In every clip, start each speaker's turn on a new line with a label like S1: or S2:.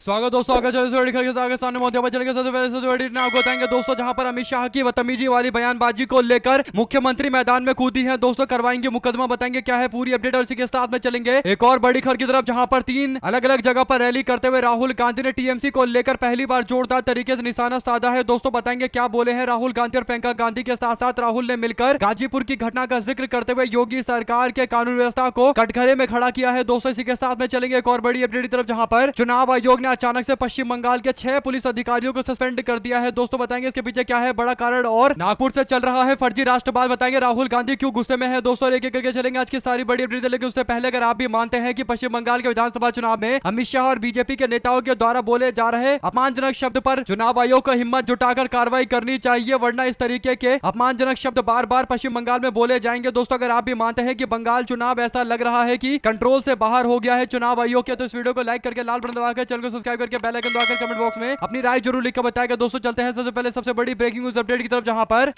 S1: स्वागत दोस्तों, आगे चले सामने मोदी चलेंगे। सबसे पहले सबसे बड़ी आपको बताएंगे दोस्तों, जहां पर अमित शाह की बदतमीजी वाली बयानबाजी को लेकर मुख्यमंत्री मैदान में कूदी है दोस्तों, करवाएंगे मुकदमा। बताएंगे क्या है पूरी अपडेट और इसी के साथ में चलेंगे एक और बड़ी खबर की तरफ, जहां पर 3 अलग अलग जगह पर रैली करते हुए राहुल गांधी ने टीएमसी को लेकर पहली बार जोरदार तरीके से निशाना साधा है दोस्तों। बताएंगे क्या बोले हैं राहुल गांधी और प्रियंका गांधी के साथ साथ राहुल ने मिलकर गाजीपुर की घटना का जिक्र करते हुए योगी सरकार के कानून व्यवस्था को कटघरे में खड़ा किया है दोस्तों। इसी के साथ में चलेंगे एक और बड़ी अपडेट की तरफ, जहां पर चुनाव आयोग ने अचानक से पश्चिम बंगाल के 6 पुलिस अधिकारियों को सस्पेंड कर दिया है दोस्तों। बताएंगे इसके पीछे क्या है बड़ा कारण, और नागपुर से चल रहा है फर्जी राष्ट्रवाद। बताएंगे राहुल गांधी क्यों गुस्से में है दोस्तों, एक एक करके चलेंगे आज की सारी बड़ी अपडेट। लेकिन उससे पहले अगर आप भी मानते हैं कि पश्चिम बंगाल के विधानसभा चुनाव में अमित शाह और बीजेपी के नेताओं के द्वारा बोले जा रहे अपमानजनक शब्द पर चुनाव आयोग को हिम्मत जुटाकर कार्रवाई करनी चाहिए, वरना इस तरीके के अपमानजनक शब्द बार बार पश्चिम बंगाल में बोले जाएंगे दोस्तों। अगर आप भी मानते हैं कि बंगाल चुनाव ऐसा लग रहा है कि कंट्रोल से बाहर हो गया है चुनाव आयोग के, तो इस वीडियो को लाइक करके लाल बटन दबाकर चैनल को सब्सक्राइब करके बेल आइकन दबाकर कमेंट बॉक्स में अपनी राय जरूर लिखकर बताएगा दोस्तों। चलते हैं सबसे पहले सबसे बड़ी ब्रेकिंग न्यूज अपडेट की तरफ, जहां पर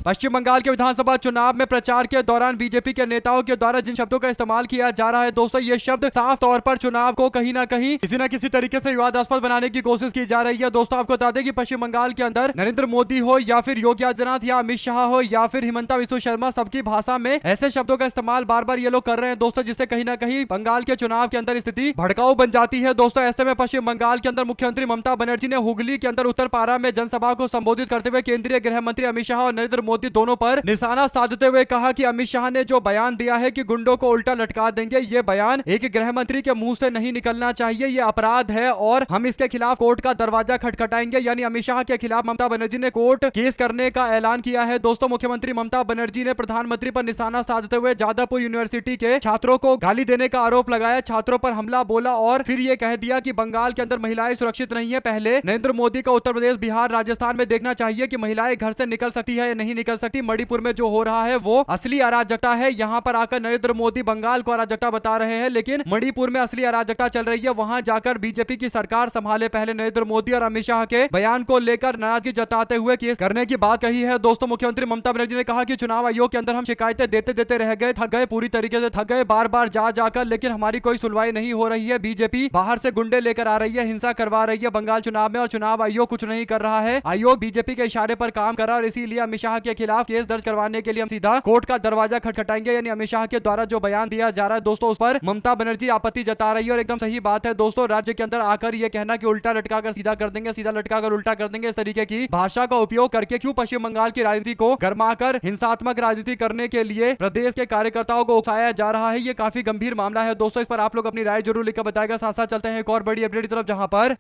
S1: पश्चिम बंगाल के विधानसभा चुनाव में प्रचार के दौरान बीजेपी के नेताओं के द्वारा जिन शब्दों का इस्तेमाल किया जा रहा है दोस्तों, ये शब्द साफ तौर पर चुनाव को कहीं ना कहीं किसी न किसी तरीके से विवादास्पद बनाने की कोशिश की जा रही है दोस्तों। आपको बता दें कि पश्चिम बंगाल के अंदर नरेंद्र मोदी हो या फिर योगी आदित्यनाथ या अमित शाह हो या फिर हिमंता बिस्वा शर्मा, सबकी भाषा में ऐसे शब्दों का इस्तेमाल बार बार ये लोग कर रहे हैं दोस्तों, जिससे कहीं ना कहीं बंगाल के चुनाव के अंदर स्थिति भड़काऊ बन जाती है दोस्तों। ऐसे में पश्चिम बंगाल के अंदर मुख्यमंत्री ममता बनर्जी ने हुगली के अंदर उत्तरपारा में जनसभा को संबोधित करते हुए केंद्रीय गृह मंत्री अमित शाह और नरेंद्र मोदी दोनों पर निशाना साधते हुए कहा कि अमित शाह ने जो बयान दिया है कि गुंडों को उल्टा लटका देंगे, ये बयान एक गृह मंत्री के मुंह से नहीं निकलना चाहिए, ये अपराध है और हम इसके खिलाफ कोर्ट का दरवाजा खटखटाएंगे। यानी अमित शाह के खिलाफ ममता बनर्जी ने कोर्ट केस करने का ऐलान किया है दोस्तों। मुख्यमंत्री ममता बनर्जी ने प्रधानमंत्री पर निशाना साधते हुए जादवपुर यूनिवर्सिटी के छात्रों को गाली देने का आरोप लगाया, छात्रों पर हमला बोला और फिर यह कह दिया कि बंगाल के अंदर महिलाएं सुरक्षित नहीं है। पहले नरेंद्र मोदी का उत्तर प्रदेश, बिहार, राजस्थान में देखना चाहिए कि महिलाएं घर से निकल सकती है या नहीं निकल सकती। मणिपुर में जो हो रहा है वो असली अराजकता है। यहाँ पर आकर नरेंद्र मोदी बंगाल को अराजकता बता रहे हैं, लेकिन मणिपुर में असली अराजकता चल रही है। वहां जाकर बीजेपी की सरकार संभाले पहले नरेंद्र मोदी और अमित शाह के बयान को लेकर नाराजगी जताते हुए केस करने की बात कही है दोस्तों। मुख्यमंत्री ममता बनर्जी ने कहा कि चुनाव आयोग के अंदर हम शिकायतें देते देते रह गए, थक गए, पूरी तरीके से थक गए, बार बार जा जाकर, लेकिन हमारी कोई सुनवाई नहीं हो रही है। बीजेपी बाहर से गुंडे लेकर आ रही है, हिंसा करवा रही है बंगाल चुनाव में और चुनाव आयोग कुछ नहीं कर रहा है। आयोग बीजेपी के इशारे पर काम कर रहा है और इसीलिए अमित शाह के खिलाफ केस दर्ज करवाने के लिए हम सीधा कोर्ट का दरवाजा खटखटाएंगे। यानी अमित शाह के द्वारा जो बयान दिया जा रहा है दोस्तों, उस पर ममता बनर्जी आपत्ति जता रही है और एकदम सही बात है दोस्तों। राज्य के अंदर आकर ये कहना कि उल्टा लटकाकर सीधा कर देंगे, सीधा लटकाकर उल्टा कर देंगे, इस तरीके की भाषा का उपयोग करके क्यों पश्चिम बंगाल की राजनीति को गरमाकर हिंसात्मक राजनीति करने के लिए प्रदेश के कार्यकर्ताओं को उकसाया जा रहा है, ये काफी गंभीर मामला है दोस्तों। इस पर आप लोग अपनी राय जरूर लिखकर बताएगा। साथ साथ चलते हैं एक और बड़ी अपडेट की तरफ, जहां पर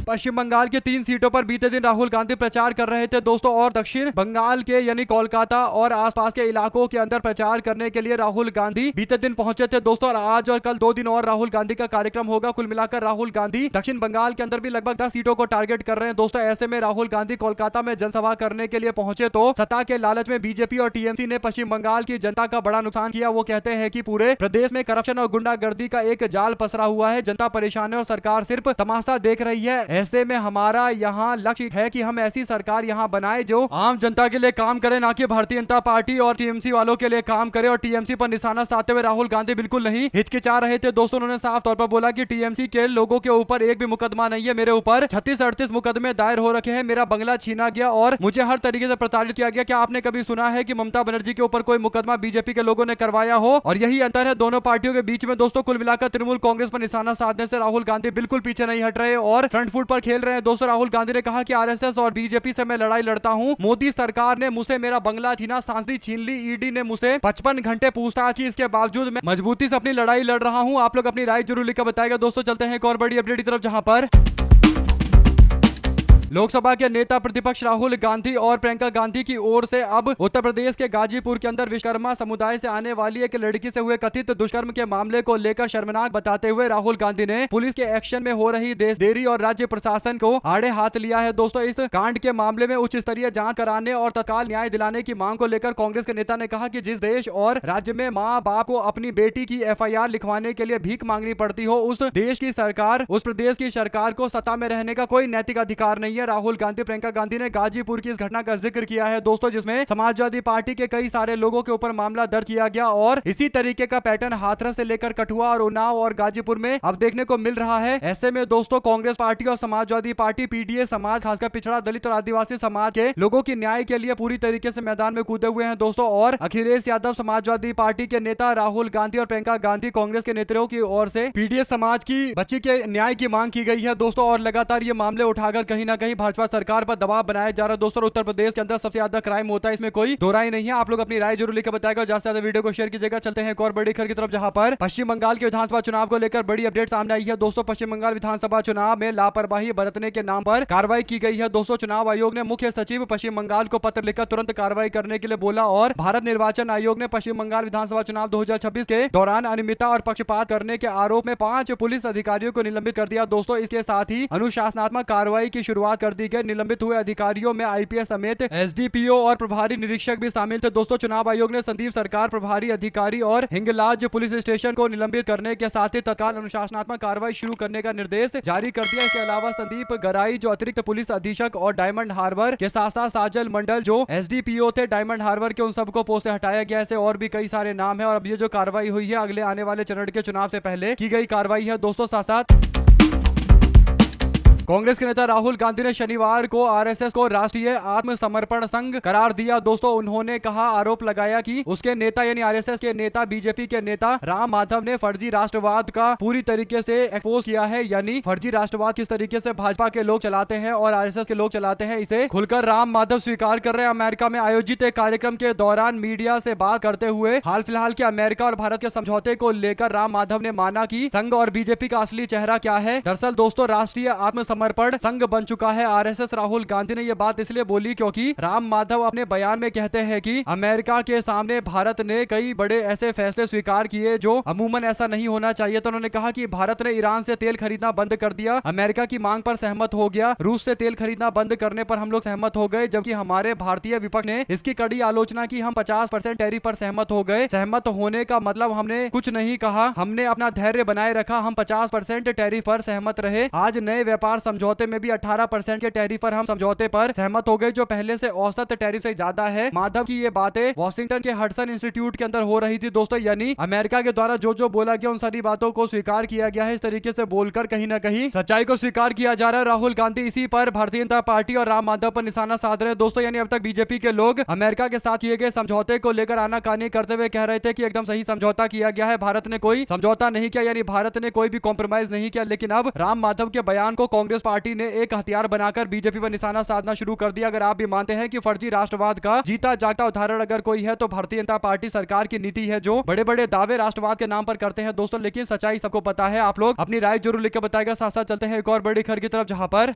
S1: पश्चिम बंगाल की 3 सीटों पर बीते दिन राहुल गांधी प्रचार कर रहे थे दोस्तों, और दक्षिण बंगाल के यानी कोलकाता और आसपास के इलाकों के अंदर प्रचार करने के लिए राहुल गांधी बीते दिन पहुंचे थे दोस्तों। और आज और कल 2 दिन और राहुल गांधी का कार्यक्रम होगा। कुल मिलाकर राहुल गांधी दक्षिण बंगाल के अंदर भी लगभग 10 सीटों को टारगेट कर रहे हैं दोस्तों। ऐसे में राहुल गांधी कोलकाता में जनसभा करने के लिए पहुंचे तो सत्ता के लालच में बीजेपी और टीएमसी ने पश्चिम बंगाल की जनता का बड़ा नुकसान किया। वो कहते हैं कि पूरे प्रदेश में करप्शन और गुंडागर्दी का एक जाल पसरा हुआ है, जनता परेशान है और सरकार सिर्फ तमाशा देख रही है। ऐसे में हमारा यहाँ लक्ष्य है कि हम ऐसी सरकार यहाँ बनाए जो आम जनता के लिए काम करे, ना कि भारतीय जनता पार्टी और टीएमसी वालों के लिए काम करे। और टीएमसी पर निशाना साधते हुए राहुल गांधी बिल्कुल नहीं हिचकिचा रहे थे दोस्तों। उन्होंने साफ तौर पर बोला कि टीएमसी के लोगों के ऊपर एक भी मुकदमा नहीं है, मेरे ऊपर 36-38 मुकदमे दायर हो रखे हैं, मेरा बंगला छीना गया और मुझे हर तरीके से प्रताड़ित किया गया। क्या आपने कभी सुना है कि ममता बनर्जी के ऊपर कोई मुकदमा बीजेपी के लोगों ने करवाया हो? और यही अंतर है दोनों पार्टियों के बीच में दोस्तों। कुल मिलाकर तृणमूल कांग्रेस पर निशाना साधने से राहुल गांधी बिल्कुल पीछे नहीं हट रहे और फ्रंट फुट पर खेल रहे हैं दोस्तों। राहुल गांधी ने कहा कि आरएसएस और बीजेपी से मैं लड़ाई लड़ता हूं, मोदी सरकार ने मुझसे मेरा बंगला छीना, सांसदी छीन ली, ईडी ने मुझसे 55 घंटे पूछताछ की, इसके बावजूद मैं मजबूती से अपनी लड़ाई लड़ रहा हूं। आप लोग अपनी राय जरूर लिखकर बताएगा दोस्तों। चलते हैं एक और बड़ी अपडेट की तरफ, जहां पर लोकसभा के नेता प्रतिपक्ष राहुल गांधी और प्रियंका गांधी की ओर से अब उत्तर प्रदेश के गाजीपुर के अंदर विश्वकर्मा समुदाय से आने वाली एक लड़की से हुए कथित दुष्कर्म के मामले को लेकर शर्मनाक बताते हुए राहुल गांधी ने पुलिस के एक्शन में हो रही देरी और राज्य प्रशासन को आड़े हाथ लिया है दोस्तों। इस कांड के मामले में उच्च स्तरीय जांच कराने और तत्काल न्याय दिलाने की मांग को लेकर कांग्रेस के नेता ने कहा कि जिस देश और राज्य में माँ बाप को अपनी बेटी की एफआईआर लिखवाने के लिए भीख मांगनी पड़ती हो, उस देश की सरकार, उस प्रदेश की सरकार को सत्ता में रहने का कोई नैतिक अधिकार नहीं नहीं है। राहुल गांधी, प्रियंका गांधी ने गाजीपुर की इस घटना का जिक्र किया है दोस्तों, जिसमें समाजवादी पार्टी के कई सारे लोगों के ऊपर मामला दर्ज किया गया और इसी तरीके का पैटर्न हाथरस से लेकर कठुआ और उन्नाव और गाजीपुर में अब देखने को मिल रहा है। ऐसे में दोस्तों कांग्रेस पार्टी और समाजवादी पार्टी, पीडीए समाज, खासकर पिछड़ा, दलित और आदिवासी समाज के लोगों की न्याय के लिए पूरी तरीके से मैदान में कूदे हुए हैं दोस्तों। और अखिलेश यादव समाजवादी पार्टी के नेता, राहुल गांधी और प्रियंका गांधी कांग्रेस के नेताओं की ओर से पीडीए समाज की बच्ची के न्याय की मांग की गई है दोस्तों। और लगातार ये मामले उठाकर कहीं ना कहीं भाजपा सरकार पर दबाव बनाया जा रहा है दोस्तों। उत्तर प्रदेश के अंदर सबसे ज्यादा क्राइम होता है, इसमें कोई दो राय नहीं है। आप लोग अपनी राय जरूर लिखकर बताएगा, ज्यादा से ज्यादा वीडियो को शेयर कीजिएगा। चलते हैं एक और बड़ी खबर की तरफ, जहां पर पश्चिम बंगाल के विधानसभा चुनाव को लेकर बड़ी अपडेट सामने आई है दोस्तों। पश्चिम बंगाल विधानसभा चुनाव में लापरवाही बरतने के नाम पर कार्रवाई की गई है दोस्तों। चुनाव आयोग ने मुख्य सचिव पश्चिम बंगाल को पत्र लिखकर तुरंत कार्रवाई करने के लिए बोला और भारत निर्वाचन आयोग ने पश्चिम बंगाल विधानसभा चुनाव 2026 के दौरान अनियमितता और पक्षपात करने के आरोप में 5 पुलिस अधिकारियों को निलंबित कर दिया दोस्तों। इसके साथ ही अनुशासनात्मक कार्रवाई की शुरुआत कर दी गई। निलंबित हुए अधिकारियों में आईपीएस समेत एसडीपीओ और प्रभारी निरीक्षक भी शामिल थे दोस्तों। चुनाव आयोग ने संदीप सरकार, प्रभारी अधिकारी और हिंगलाज पुलिस स्टेशन को निलंबित करने के साथ ही तत्काल अनुशासनात्मक कार्रवाई शुरू करने का निर्देश जारी कर दिया। इसके अलावा संदीप गराई जो अतिरिक्त पुलिस अधीक्षक और डायमंड हार्बर के साथ साथ साजल मंडल जो एसडीपीओ थे डायमंड हार्बर के, उन सबको पोस्ट से हटाया गया। ऐसे और भी कई सारे नाम है। और अब ये जो कार्रवाई हुई है अगले आने वाले चरण के चुनाव से पहले की गई कार्रवाई है दोस्तों। साथ साथ कांग्रेस के नेता राहुल गांधी ने शनिवार को आरएसएस को राष्ट्रीय आत्मसमर्पण संघ करार दिया दोस्तों। उन्होंने कहा, आरोप लगाया कि उसके नेता यानी आरएसएस के नेता, बीजेपी के नेता राम माधव ने फर्जी राष्ट्रवाद का पूरी तरीके से एक्सपोज किया है। यानी फर्जी राष्ट्रवाद किस तरीके से भाजपा के लोग चलाते हैं और आरएसएस के लोग चलाते हैं, इसे खुलकर राम माधव स्वीकार कर रहे हैं। अमेरिका में आयोजित एक कार्यक्रम के दौरान मीडिया से बात करते हुए हाल फिलहाल के अमेरिका और भारत के समझौते को लेकर राम माधव ने माना कि संघ और बीजेपी का असली चेहरा क्या है। दरअसल दोस्तों राष्ट्रीय समर्पण संघ बन चुका है आरएसएस। राहुल गांधी ने यह बात इसलिए बोली क्योंकि राम माधव अपने बयान में कहते हैं कि अमेरिका के सामने भारत ने कई बड़े ऐसे फैसले स्वीकार किए जो अमूमन ऐसा नहीं होना चाहिए। तो उन्होंने कहा कि भारत ने ईरान से तेल खरीदना बंद कर दिया, अमेरिका की मांग पर सहमत हो गया, रूस से तेल खरीदना बंद करने पर हम लोग सहमत हो गए, जबकि हमारे भारतीय विपक्ष ने इसकी कड़ी आलोचना की। हम 50% टैरिफ पर सहमत हो गए। सहमत होने का मतलब हमने कुछ नहीं कहा, हमने अपना धैर्य बनाए रखा। हम 50% टैरिफ पर सहमत रहे। आज नए व्यापार समझौते में भी 18% के टैरिफ पर हम समझौते पर सहमत हो गए, जो पहले से औसत टैरिफ से ज्यादा है। माधव की ये बातें वॉशिंगटन के हडसन इंस्टीट्यूट के अंदर हो रही थी दोस्तों। यानी अमेरिका के द्वारा जो जो बोला गया उन सारी बातों को स्वीकार किया गया है। इस तरीके से बोलकर कहीं ना कहीं सच्चाई को स्वीकार किया जा रहा है। राहुल गांधी इसी पर भारतीय जनता पार्टी और राम माधव पर निशाना साध रहे हैं दोस्तों। यानी अब तक बीजेपी के लोग अमेरिका के साथ किए गए समझौते को लेकर आनाकानी करते हुए कह रहे थे कि एकदम सही समझौता किया गया है, भारत ने कोई समझौता नहीं किया, यानी भारत ने कोई भी कॉम्प्रोमाइज नहीं किया। लेकिन अब राम माधव के बयान को कांग्रेस पार्टी ने एक हथियार बनाकर बीजेपी पर निशाना साधना शुरू कर दिया। अगर आप भी मानते हैं कि फर्जी राष्ट्रवाद का जीता जागता उदाहरण अगर कोई है तो भारतीय जनता पार्टी सरकार की नीति है, जो बड़े बड़े दावे राष्ट्रवाद के नाम पर करते हैं दोस्तों, लेकिन सच्चाई सबको पता है। आप लोग अपनी राय जरूर लिखकर बताएगा। साथ साथ चलते हैं एक और बड़ी खबर की तरफ, जहां पर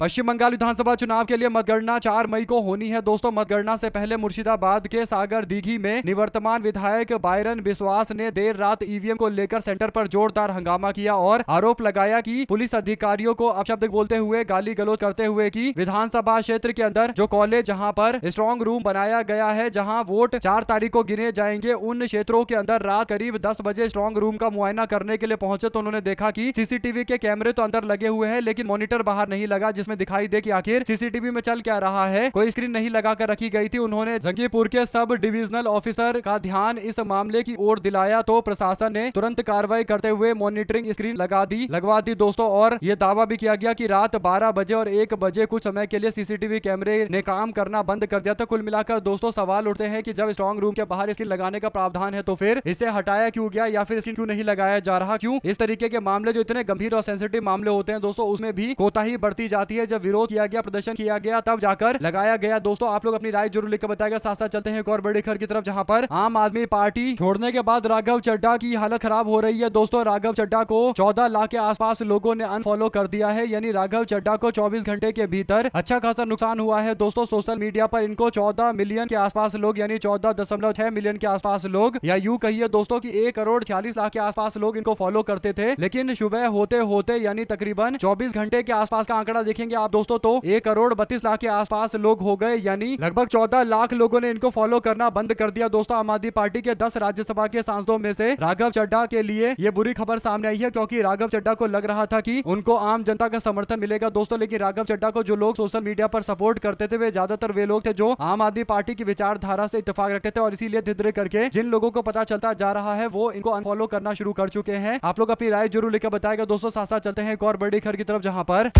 S1: पश्चिम बंगाल विधानसभा चुनाव के लिए मतगणना 4 मई को होनी है दोस्तों। मतगणना से पहले मुर्शिदाबाद के सागर दीघी में निवर्तमान विधायक बायरन विश्वास ने देर रात ईवीएम को लेकर सेंटर पर जोरदार हंगामा किया और आरोप लगाया कि पुलिस अधिकारियों को अपशब्द बोलते हुए, गाली गलौज करते हुए कि विधानसभा क्षेत्र के अंदर जो कॉलेज जहां पर स्ट्रॉन्ग रूम बनाया गया है, जहां वोट 4 तारीख को गिने जाएंगे, उन क्षेत्रों के अंदर रात करीब 10 बजे स्ट्रॉन्ग रूम का मुआयना करने के लिए पहुंचे तो उन्होंने देखा कि सीसीटीवी के कैमरे तो अंदर लगे हुए हैं लेकिन मॉनिटर बाहर नहीं लगा जिसमें दिखाई दे कि आखिर सीसीटीवी में चल क्या रहा है। कोई स्क्रीन नहीं लगाकर रखी गई थी। उन्होंने जंगीपुर के सब डिविजनल ऑफिसर का ध्यान इस मामले की ओर दिलाया तो प्रशासन ने तुरंत कार्रवाई करते हुए मॉनिटरिंग स्क्रीन लगवा दी दोस्तों। और यह दावा भी किया गया कि रात 12 बजे और 1 बजे कुछ समय के लिए सीसीटीवी कैमरे ने काम करना बंद कर दिया था। कुल मिलाकर दोस्तों सवाल उठते हैं कि जब स्ट्रॉन्ग रूम के बाहर स्क्रीन लगाने का प्रावधान है तो फिर इसे हटाया क्यों गया, या फिर स्क्रीन क्यों नहीं लगाया जा रहा। क्यों इस तरीके के मामले जो इतने गंभीर और सेंसिटिव मामले होते हैं दोस्तों, उसमें भी कोताही बढ़ती जाती है। जब विरोध किया गया, प्रदर्शन किया गया, तब जाकर लगाया गया। दोस्तों आप लोग अपनी राय जरूर लिखकर बताएगा। साथ साथ चलते हैं एक और बड़ी खबर की तरफ, जहां पर आम आदमी पार्टी छोड़ने के बाद राघव चड्ढा की हालत खराब हो रही है दोस्तों। राघव चड्ढा को 14 लाख के आसपास लोगों ने अनफॉलो कर दिया है। यानी राघव चड्ढा को 24 घंटे के भीतर अच्छा खासा नुकसान हुआ है दोस्तों। सोशल मीडिया पर इनको 14 मिलियन के आसपास लोग, यानी 14.6 मिलियन के आसपास लोग, या यूं कहिए दोस्तों की 1 करोड़ 46 लाख के आसपास लोग इनको फॉलो करते थे। लेकिन सुबह होते होते यानी तकरीबन 24 घंटे के आसपास का आंकड़ा देखेंगे देखेंगे आप दोस्तों तो 1,32,00,000 के आसपास लोग हो गए, यानी लगभग 14 लाख लोगों ने इनको फॉलो करना बंद कर दिया। दोस्तों आम आदमी पार्टी के 10 राज्यसभा के सांसदों में से राघव चड्ढा के लिए ये बुरी खबर सामने आई है, क्योंकि राघव चड्ढा को लग रहा था कि उनको आम जनता का समर्थन मिलेगा दोस्तों, लेकिन राघव चड्ढा को जो लोग सोशल मीडिया पर सपोर्ट करते थे वे ज्यादातर वे लोग थे जो आम आदमी पार्टी की विचारधारा से इत्तेफाक रखते थे, और इसीलिए धीरे धीरे करके जिन लोगों को पता चलता जा रहा है वो इनको अनफॉलो करना शुरू कर चुके हैं। आप लोग अपनी राय जरूर लेकर बताएगा दोस्तों। साथ साथ चलते हैं एक और बड़ी खबर की तरफ, जहां पर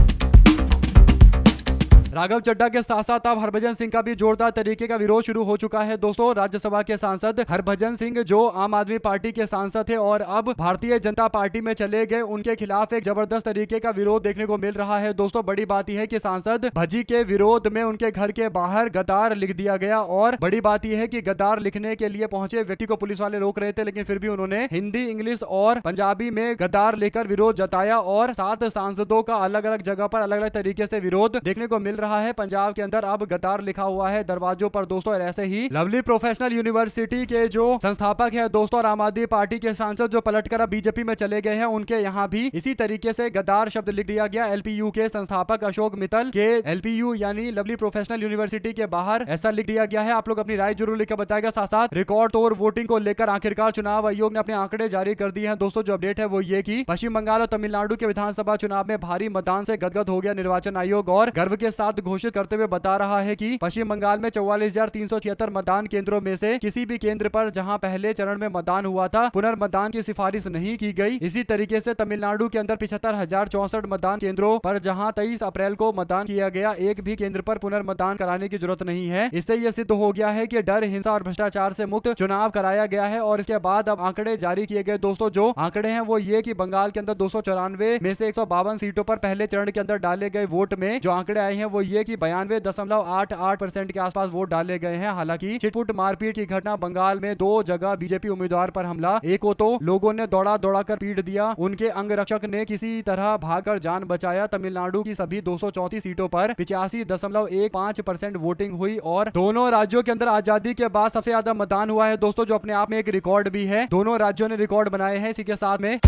S1: राघव चड्ढा के साथ साथ अब हरभजन सिंह का भी जोरदार तरीके का विरोध शुरू हो चुका है दोस्तों। राज्यसभा के सांसद हरभजन सिंह जो आम आदमी पार्टी के सांसद थे और अब भारतीय जनता पार्टी में चले गए, उनके खिलाफ एक जबरदस्त तरीके का विरोध देखने को मिल रहा है दोस्तों। बड़ी बात यह है कि सांसद भज्जी के विरोध में उनके घर के बाहर गद्दार लिख दिया गया, और बड़ी बात यह है कि गद्दार लिखने के लिए पहुंचे व्यक्ति को पुलिस वाले रोक रहे थे, लेकिन फिर भी उन्होंने हिंदी, इंग्लिश और पंजाबी में गद्दार लेकर विरोध जताया, और 7 सांसदों का अलग अलग जगह पर अलग अलग तरीके से विरोध देखने को मिल रहा है। पंजाब के अंदर अब गद्दार लिखा हुआ है दरवाजों पर दोस्तों। और ऐसे ही लवली प्रोफेशनल यूनिवर्सिटी के जो संस्थापक है दोस्तों और आम आदमी पार्टी के सांसद जो पलटकर अब बीजेपी में चले गए हैं, उनके यहाँ भी इसी तरीके से गद्दार शब्द लिख दिया गया। एलपीयू के संस्थापक अशोक मित्तल के एलपीयू यानी लवली प्रोफेशनल यूनिवर्सिटी के बाहर ऐसा लिख दिया गया है। आप लोग अपनी राय जरूर लिखकर बताएगा। साथ साथ रिकॉर्ड तोड़ वोटिंग को लेकर आखिरकार चुनाव आयोग ने अपने आंकड़े जारी कर दिए हैं दोस्तों। जो अपडेट है वो ये कि पश्चिम बंगाल और तमिलनाडु के विधानसभा चुनाव में भारी मतदान से गदगद हो गया निर्वाचन आयोग, और गर्व के साथ घोषित करते हुए बता रहा है कि पश्चिम बंगाल में 44,376 मतदान केंद्रों में से किसी भी केंद्र पर जहां पहले चरण में मतदान हुआ था पुनर्मतदान की सिफारिश नहीं की गई। इसी तरीके से तमिलनाडु के अंदर 75,064 मतदान केंद्रों पर जहां 23 अप्रैल को मतदान किया गया, एक भी केंद्र पर पुनर्मतदान कराने की जरूरत नहीं है। इससे यह सिद्ध हो गया है कि डर, हिंसा और भ्रष्टाचार से मुक्त चुनाव कराया गया है। और इसके बाद अब आंकड़े जारी किए गए दोस्तों। जो आंकड़े हैं वो ये कि बंगाल के अंदर 294 में से 152 सीटों पर पहले चरण के अंदर डाले गए वोट में जो आंकड़े आए हैं वो ये कि 92.88% के आसपास वोट डाले गए हैं। हालांकि छिटपुट मारपीट की घटना बंगाल में 2 जगह बीजेपी उम्मीदवार पर हमला, एक को तो लोगों ने दौड़ा दौड़ा कर पीट दिया, उनके अंगरक्षक ने किसी तरह भागकर जान बचाया। तमिलनाडु की सभी 234 सीटों पर 85.15% वोटिंग हुई, और दोनों राज्यों के अंदर आजादी के बाद सबसे ज्यादा मतदान हुआ है दोस्तों, जो अपने आप में एक रिकॉर्ड भी है। दोनों राज्यों ने रिकॉर्ड बनाए हैं। इसी के साथ में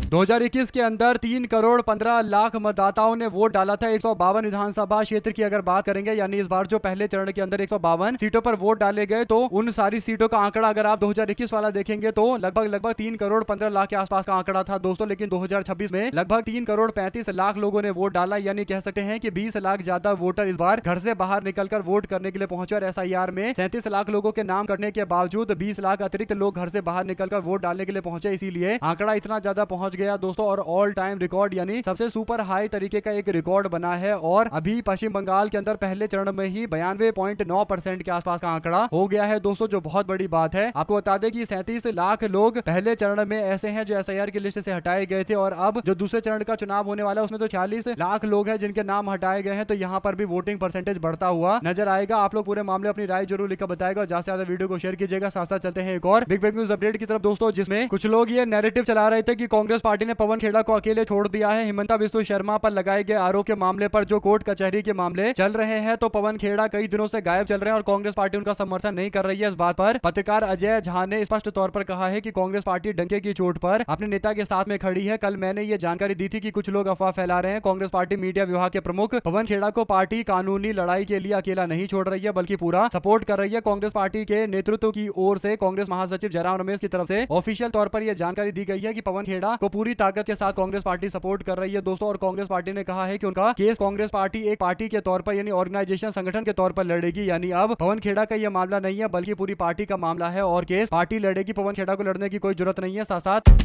S1: 2021 के अंदर 3,15,00,000 मतदाताओं ने वोट डाला था 152 विधानसभा क्षेत्र की अगर बात करेंगे, यानी इस बार जो पहले चरण के अंदर 152 सीटों पर वोट डाले गए, तो उन सारी सीटों का आंकड़ा अगर आप 2021 वाला देखेंगे तो लगभग 3,15,00,000 के आसपास का आंकड़ा था दोस्तों। लेकिन 2026 में लगभग 3,35,00,000 लोगों ने वोट डाला, यानी कह सकते हैं कि 20 लाख ज्यादा वोटर इस बार घर से बाहर निकलकर वोट करने के लिए पहुंचे। और SIR में 37 लाख लोगों के नाम कटने के बावजूद 20 लाख अतिरिक्त लोग घर से बाहर निकलकर वोट डालने के लिए पहुंचे, इसीलिए आंकड़ा इतना ज्यादा पहुंच गया दोस्तों। और ऑल टाइम रिकॉर्ड यानी सबसे सुपर हाई तरीके का एक रिकॉर्ड बना है। और अभी पश्चिम बंगाल के अंदर पहले चरण में ही 92.9% के आसपास का आंकड़ा हो गया है दोस्तों, जो बहुत बड़ी बात है। आपको बता दें कि 37 लाख लोग पहले चरण में ऐसे हैं जो SIR की लिस्ट से हटाए गए थे, और अब जो दूसरे चरण का चुनाव होने वाला है उसमें तो 46 लाख लोग हैं जिनके नाम हटाए गए हैं। तो यहाँ पर भी वोटिंग परसेंटेज बढ़ता हुआ नजर आएगा। आप लोग पूरे मामले अपनी राय जरूर लिखकर बताएगा, और ज्यादा से ज्यादा वीडियो को शेयर कीजिएगा। साथ साथ चलते हैं एक और बिग न्यूज अपडेट की तरफ दोस्तों, जिसमें कुछ लोग ये नैरेटिव चला रहे थे कि कांग्रेस पार्टी ने पवन खेड़ा को अकेले छोड़ दिया है। हिमंता बिस्वा शर्मा पर लगाए गए आरोप के मामले पर जो कोर्ट कचहरी के मामले चल रहे हैं, तो पवन खेड़ा कई दिनों से गायब चल रहे हैं और कांग्रेस पार्टी उनका समर्थन नहीं कर रही है। इस बात पर पत्रकार अजय झा ने स्पष्ट तौर पर कहा है कि कांग्रेस पार्टी डंके की चोट पर अपने नेता के साथ में खड़ी है। कल मैंने ये जानकारी दी थी कि कुछ लोग अफवाह फैला रहे हैं। कांग्रेस पार्टी मीडिया विभाग के प्रमुख पवन खेड़ा को पार्टी कानूनी लड़ाई के लिए अकेला नहीं छोड़ रही है, बल्कि पूरा सपोर्ट कर रही है। कांग्रेस पार्टी के नेतृत्व की ओर से कांग्रेस महासचिव जयराम रमेश की तरफ से ऑफिशियल तौर पर यह जानकारी दी गई है कि पवन खेड़ा को पूरी ताकत के साथ कांग्रेस पार्टी सपोर्ट कर रही है दोस्तों। और कांग्रेस पार्टी ने कहा है कि उनका केस कांग्रेस पार्टी एक पार्टी के तौर पर यानी ऑर्गेनाइजेशन संगठन के तौर पर लड़ेगी, यानी अब पवन खेड़ा का यह मामला नहीं है बल्कि पूरी पार्टी का मामला है, और केस पार्टी लड़ेगी। पवन खेड़ा को लड़ने की कोई जरूरत नहीं है। साथ साथ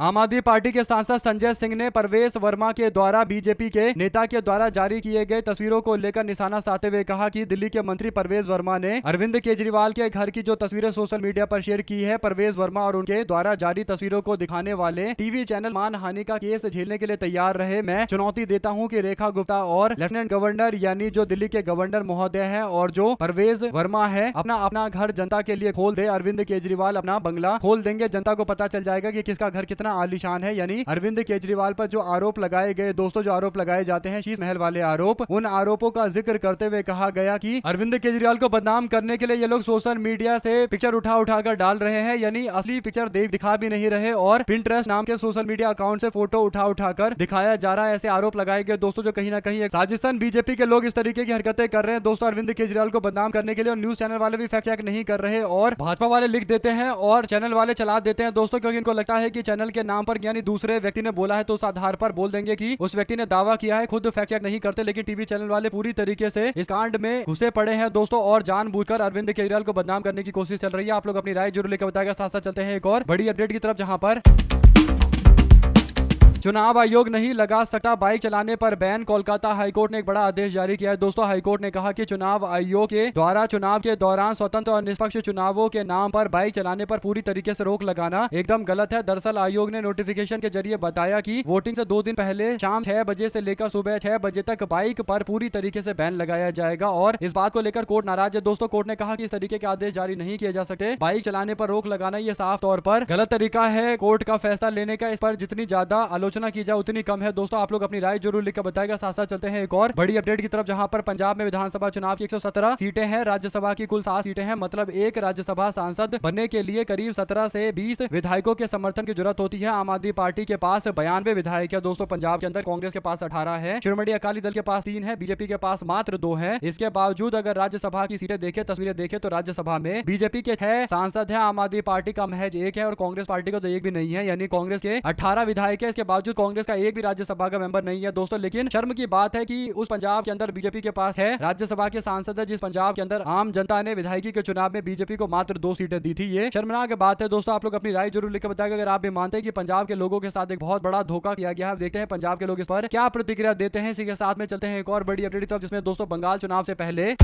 S1: आम आदमी पार्टी के सांसद संजय सिंह ने परवेश वर्मा के द्वारा बीजेपी के नेता के द्वारा जारी किए गए तस्वीरों को लेकर निशाना साधते हुए कहा कि दिल्ली के मंत्री परवेश वर्मा ने अरविंद केजरीवाल के घर की जो तस्वीरें सोशल मीडिया पर शेयर की है, परवेश वर्मा और उनके द्वारा जारी तस्वीरों को दिखाने वाले टीवी चैनल मानहानि का केस झेलने के लिए तैयार रहे। मैं चुनौती देता हूं कि रेखा गुप्ता और लेफ्टिनेंट गवर्नर यानी जो दिल्ली के गवर्नर महोदय हैं और जो परवेश वर्मा है अपना घर जनता के लिए खोल दे। अरविंद केजरीवाल अपना बंगला खोल देंगे, जनता को पता चल जाएगा कि किसका घर कितना कितना आलीशान है। यानी अरविंद केजरीवाल पर जो आरोप लगाए गए दोस्तों, जो आरोप लगाए जाते हैं शीश महल वाले आरोप, उन आरोपों का जिक्र करते हुए कहा गया कि अरविंद केजरीवाल को बदनाम करने के लिए ये लोग सोशल मीडिया से पिक्चर उठा कर डाल रहे हैं। यानी असली पिक्चर दिखा भी नहीं रहे और पिंटरेस्ट नाम के सोशल मीडिया अकाउंट से फोटो उठा कर दिखाया जा रहा है। ऐसे आरोप लगाए गए दोस्तों, जो कहीं ना कहीं राजस्थान बीजेपी के लोग इस तरीके की हरकतें कर रहे हैं दोस्तों अरविंद केजरीवाल को बदनाम करने के लिए। और न्यूज चैनल वाले भी फैक्ट चेक नहीं कर रहे और भाजपा वाले लिख देते हैं और चैनल वाले चला देते हैं दोस्तों, क्योंकि इनको लगता है कि चैनल के नाम पर यानी दूसरे व्यक्ति ने बोला है तो उस आधार पर बोल देंगे कि उस व्यक्ति ने दावा किया है। खुद फैक्ट चेक नहीं करते, लेकिन टीवी चैनल वाले पूरी तरीके से इस कांड में घुसे पड़े हैं दोस्तों और जानबूझकर अरविंद केजरीवाल को बदनाम करने की कोशिश चल रही है। आप लोग अपनी राय जरूर लेकर बताएगा। साथ साथ चलते हैं एक और बड़ी अपडेट की तरफ, जहां पर चुनाव आयोग नहीं लगा सकता बाइक चलाने पर बैन। कोलकाता हाईकोर्ट ने एक बड़ा आदेश जारी किया है दोस्तों। हाईकोर्ट ने कहा कि चुनाव आयोग के द्वारा चुनाव के दौरान स्वतंत्र और निष्पक्ष चुनावों के नाम पर बाइक चलाने पर पूरी तरीके से रोक लगाना एकदम गलत है। दरअसल आयोग ने नोटिफिकेशन के जरिए बताया कि वोटिंग से 2 दिन पहले शाम 6 बजे से लेकर सुबह 6 बजे तक बाइक पर पूरी तरीके से बैन लगाया जाएगा और इस बात को लेकर कोर्ट नाराज है दोस्तों। कोर्ट ने कहा कि इस तरीके के आदेश जारी नहीं किए जा सकते। बाइक चलाने पर रोक लगाना ये साफ तौर पर गलत तरीका है कोर्ट का फैसला लेने का। इस पर जितनी ज्यादा आलोचना की जाए उतनी कम है दोस्तों। आप लोग अपनी राय जरूर लिखकर बताएगा। साथ साथ चलते हैं एक और बड़ी अपडेट की तरफ, जहां पर पंजाब में विधानसभा चुनाव की 117 सीटें हैं। राज्यसभा की कुल 7 सीटें हैं। मतलब एक राज्यसभा सांसद बनने के लिए करीब 17 से 20 विधायकों के समर्थन की जरूरत होती है। आम आदमी पार्टी के पास 92 विधायक है दोस्तों पंजाब के अंदर। कांग्रेस के पास 18 है। शिरोमणि अकाली दल के पास 3 है। बीजेपी के पास मात्र 2 है। इसके बावजूद अगर राज्यसभा की सीटें देखें, तस्वीरें देखें तो राज्यसभा में बीजेपी के 6 सांसद है। आम आदमी पार्टी का महज 1 है और कांग्रेस पार्टी को तो 1 भी नहीं है। यानी कांग्रेस के 18 विधायक है। इसके बावजूद कांग्रेस का 1 भी राज्यसभा का मेंबर नहीं है दोस्तों। लेकिन शर्म की बात है कि उस पंजाब के अंदर बीजेपी के पास है राज्यसभा के सांसद है, जिस पंजाब के अंदर आम जनता ने विधायकी के चुनाव में बीजेपी को मात्र 2 सीटें दी थी। ये शर्मनाक बात है दोस्तों। आप लोग अपनी राय जरूर लिखकर बताएगा अगर आप भी मानते हैं कि पंजाब के लोगों के साथ एक बहुत बड़ा धोखा किया गया है। देखते हैं पंजाब के लोग इस पर क्या प्रतिक्रिया देते हैं। इसी के साथ में चलते हैं एक और बड़ी अपडेट, जिसमें दोस्तों बंगाल चुनाव से पहले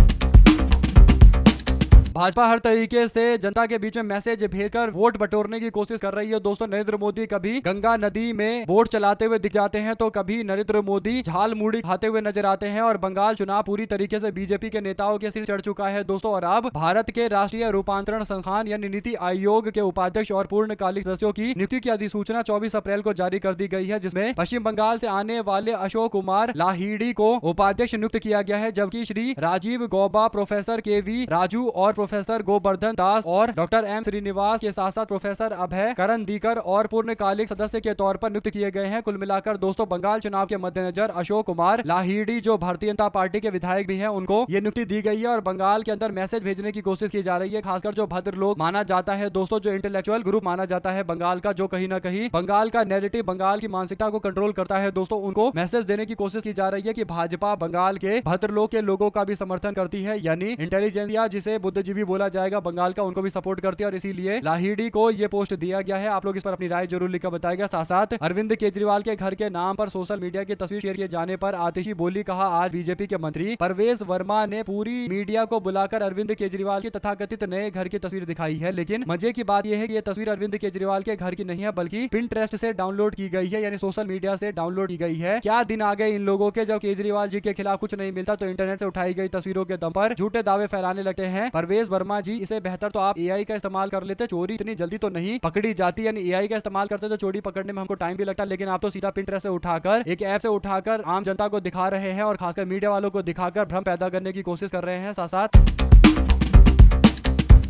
S1: भाजपा हर तरीके से जनता के बीच में मैसेज भेजकर वोट बटोरने की कोशिश कर रही है दोस्तों। नरेंद्र मोदी कभी गंगा नदी में बोट चलाते हुए दिख जाते हैं तो कभी नरेंद्र मोदी झाल मूड़ी खाते हुए नजर आते हैं और बंगाल चुनाव पूरी तरीके से बीजेपी के नेताओं के सिर चढ़ चुका है दोस्तों। और अब भारत के राष्ट्रीय रूपांतरण संस्थान यानी नीति आयोग के उपाध्यक्ष और पूर्णकालिक सदस्यों की नियुक्ति की अधिसूचना 24 अप्रैल को जारी कर दी गई है, जिसमें पश्चिम बंगाल से आने वाले अशोक कुमार लाहिड़ी को उपाध्यक्ष नियुक्त किया गया है, जबकि श्री राजीव गौबा, प्रोफेसर KV राजू और प्रोफेसर गोवर्धन दास और डॉक्टर M श्रीनिवास के साथ साथ प्रोफेसर अभय करंदीकर और पूर्णकालिक सदस्य के तौर पर नियुक्त किए गए हैं। कुल मिलाकर दोस्तों बंगाल चुनाव के मद्देनजर अशोक कुमार लाहिड़ी, जो भारतीय जनता पार्टी के विधायक भी हैं, उनको ये नियुक्ति दी गई है और बंगाल के अंदर मैसेज भेजने की कोशिश की जा रही है। खासकर जो भद्र लोग माना जाता है दोस्तों, जो इंटेलेक्चुअल ग्रुप माना जाता है बंगाल का, जो कहीं ना कहीं बंगाल का नैरेटिव, बंगाल की मानसिकता को कंट्रोल करता है दोस्तों, उनको मैसेज देने की कोशिश की जा रही है कि भाजपा बंगाल के भद्र लोग के लोगों का भी समर्थन करती है। यानी इंटेलिजेंसिया, जिसे बुद्धिजीवी बोला जाएगा बंगाल का, उनको भी सपोर्ट करती है और इसीलिए लाहिड़ी को ये पोस्ट दिया गया है। आप लोग इस पर अपनी राय जरूर लिखकर बताएगा। साथ साथ अरविंद केजरीवाल के घर के नाम पर सोशल मीडिया की तस्वीर शेयर किए जाने पर आतिशी बोली कहा। आज बीजेपी के मंत्री परवेज वर्मा ने पूरी मीडिया को बुलाकर अरविंद केजरीवाल की तथाकथित नए घर की तस्वीर दिखाई है। लेकिन मजे की बात यह है कि ये तस्वीर अरविंद केजरीवाल के घर की नहीं है, बल्कि पिंटरेस्ट से डाउनलोड की गई है, यानी सोशल मीडिया से डाउनलोड की गई है। क्या दिन आ गए इन लोगों के, जब केजरीवाल जी के खिलाफ कुछ नहीं मिलता तो इंटरनेट से उठाई गई तस्वीरों के दम पर झूठे दावे फैलाने लगते हैं। परवेज वर्मा जी, इसे बेहतर तो आप AI का इस्तेमाल कर लेते, चोरी इतनी जल्दी तो नहीं पकड़ी जाती। यानी AI का इस्तेमाल करते तो चोरी पकड़ने में हमको टाइम भी लगता, लेकिन आप तो सीधा पिंटरेस्ट से उठाकर, एक ऐप से उठाकर आम जनता को दिखा रहे हैं और खासकर मीडिया वालों को दिखाकर भ्रम पैदा करने की कोशिश कर रहे हैं। साथ साथ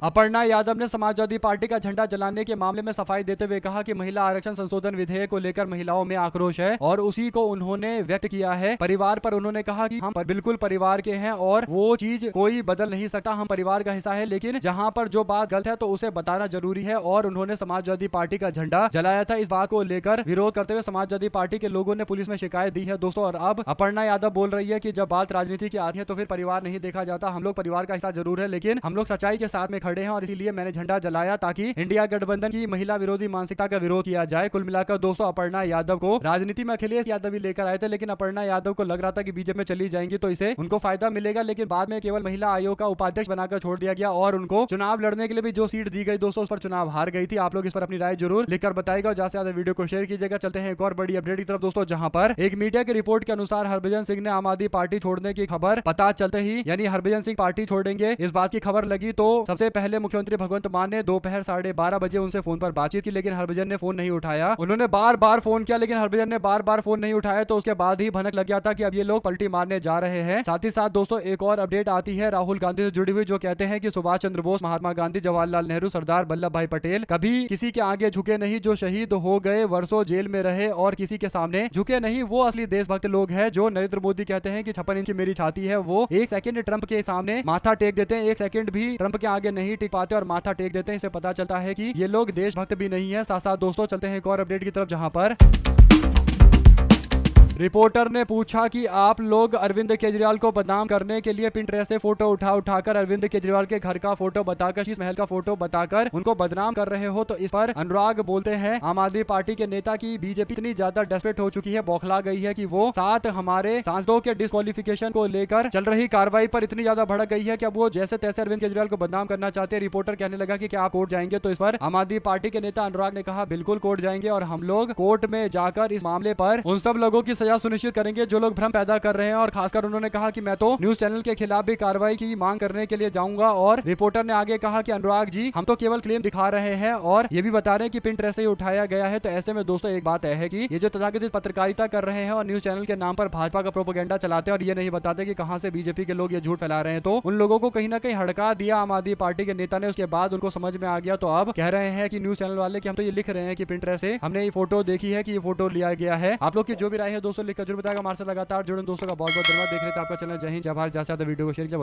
S1: अपर्णा यादव ने समाजवादी पार्टी का झंडा जलाने के मामले में सफाई देते हुए कहा कि महिला आरक्षण संशोधन विधेयक को लेकर महिलाओं में आक्रोश है और उसी को उन्होंने व्यक्त किया है। परिवार पर उन्होंने कहा कि हम बिल्कुल परिवार के हैं और वो चीज कोई बदल नहीं सकता, हम परिवार का हिस्सा है, लेकिन जहां पर जो बात गलत है तो उसे बताना जरूरी है। और उन्होंने समाजवादी पार्टी का झंडा जलाया था। इस बात को लेकर विरोध करते हुए समाजवादी पार्टी के लोगों ने पुलिस में शिकायत दी है दोस्तों। और अब अपर्णा यादव बोल रही है कि जब बात राजनीति की आती है तो फिर परिवार नहीं देखा जाता। हम लोग परिवार का हिस्सा जरूर है, लेकिन हम लोग सच्चाई के साथ में खड़े हैं और इसीलिए मैंने झंडा जलाया ताकि इंडिया गठबंधन की महिला विरोधी मानसिकता का विरोध किया जाए। कुल मिलाकर दोस्तों अपर्णा यादव को राजनीति में अखिलेश यादव भी लेकर आए थे, लेकिन अपर्णा यादव को लग रहा था कि बीजेपी में चली जाएंगी तो इसे उनको फायदा मिलेगा, लेकिन बाद में केवल महिला आयोग का उपाध्यक्ष बनाकर छोड़ दिया गया और उनको चुनाव लड़ने के लिए भी जो सीट दी गई दोस्तों, उस पर चुनाव हार गई थी। आप लोग इस पर अपनी राय जरूर लिखकर बताएगा और ज्यादा से ज्यादा वीडियो को शेयर कीजिएगा। चलते हैं एक और बड़ी अपडेट की तरफ दोस्तों, जहां पर एक मीडिया की रिपोर्ट के अनुसार हरभजन सिंह ने आम आदमी पार्टी छोड़ने की खबर पता चलते ही, यानी हरभजन सिंह पार्टी छोड़ेंगे, इस बात की खबर लगी तो सबसे पहले मुख्यमंत्री भगवंत मान ने दोपहर 12:30 बजे उनसे फोन पर बातचीत की, लेकिन हरभजन ने फोन नहीं उठाया। उन्होंने बार बार फोन किया, लेकिन हरभजन ने बार बार फोन नहीं उठाया। तो उसके बाद ही भनक लग गया था कि अब ये लोग पलटी मारने जा रहे हैं। साथ ही साथ दोस्तों एक और अपडेट आती है राहुल गांधी से जुड़ी हुई, जो कहते हैं कि सुभाष चंद्र बोस, महात्मा गांधी, जवाहरलाल नेहरू, सरदार वल्लभ भाई पटेल कभी किसी के आगे झुके नहीं। जो शहीद हो गए, वर्षों जेल में रहे और किसी के सामने झुके नहीं, वो असली देशभक्त लोग हैं। जो नरेंद्र मोदी कहते हैं कि 56 इंच की मेरी छाती है, वो एक सेकंड ट्रंप के सामने माथा टेक देते हैं, एक सेकंड भी ट्रंप के आगे नहीं टिक पाते और माथा टेक देते हैं। इससे पता चलता है कि ये लोग देशभक्त भी नहीं है। साथ साथ दोस्तों चलते हैं एक और अपडेट की तरफ, जहां पर रिपोर्टर ने पूछा कि आप लोग अरविंद केजरीवाल को बदनाम करने के लिए पिंटरेस्ट से फोटो उठाकर अरविंद केजरीवाल के घर का फोटो बताकर, शीश महल का फोटो बताकर उनको बदनाम कर रहे हो। तो इस पर अनुराग बोलते हैं, आम आदमी पार्टी के नेता की बीजेपी इतनी ज्यादा डेस्परेट हो चुकी है, बौखला गई है कि वो साथ हमारे सांसदों के डिस्क्वालिफिकेशन को लेकर चल रही कार्रवाई पर इतनी ज्यादा भड़क गई है कि अब वो जैसे तैसे अरविंद केजरीवाल को बदनाम करना चाहते हैं। रिपोर्टर कहने लगा कि क्या आप कोर्ट जाएंगे? तो इस पर आम आदमी पार्टी के नेता अनुराग ने कहा, बिल्कुल कोर्ट जाएंगे और हम लोग कोर्ट में जाकर इस मामले पर उन सब लोगों की सजा सुनिश्चित करेंगे जो लोग भ्रम पैदा कर रहे हैं। और खासकर उन्होंने कहा कि मैं तो न्यूज चैनल के खिलाफ भी कार्रवाई की मांग करने के लिए जाऊंगा। और रिपोर्टर ने आगे कहा कि अनुराग जी, हम तो केवल क्लेम दिखा रहे हैं और ये भी बता रहे हैं कि पिंटरेस्ट से ही उठाया गया है। तो ऐसे में दोस्तों एक बात है कि ये जो तथाकथित पत्रकारिता कर रहे हैं और न्यूज चैनल के नाम पर भाजपा का प्रोपेगेंडा चलाते हैं और ये नहीं बताते कि कहां से बीजेपी के लोग ये झूठ फैला रहे हैं, तो उन लोगों को कहीं ना कहीं हड़का दिया आम आदमी पार्टी के नेता ने। उसके बाद उनको समझ में आ गया, तो अब कह रहे हैं कि न्यूज चैनल वाले कि हम तो ये लिख रहे हैं कि पिंटरेस्ट से हमने ये फोटो देखी है कि ये फोटो लिया गया है। आप लोग की जो भी राय है दोस्तों लिखकर जरूर बताएगा। हमारे साथ लगातार जुड़े दोस्तों का बहुत बहुत धन्यवाद। देख रहे थे आपका चैनल जय हिंद जय भारत। जैसे वीडियो को शेयर किया।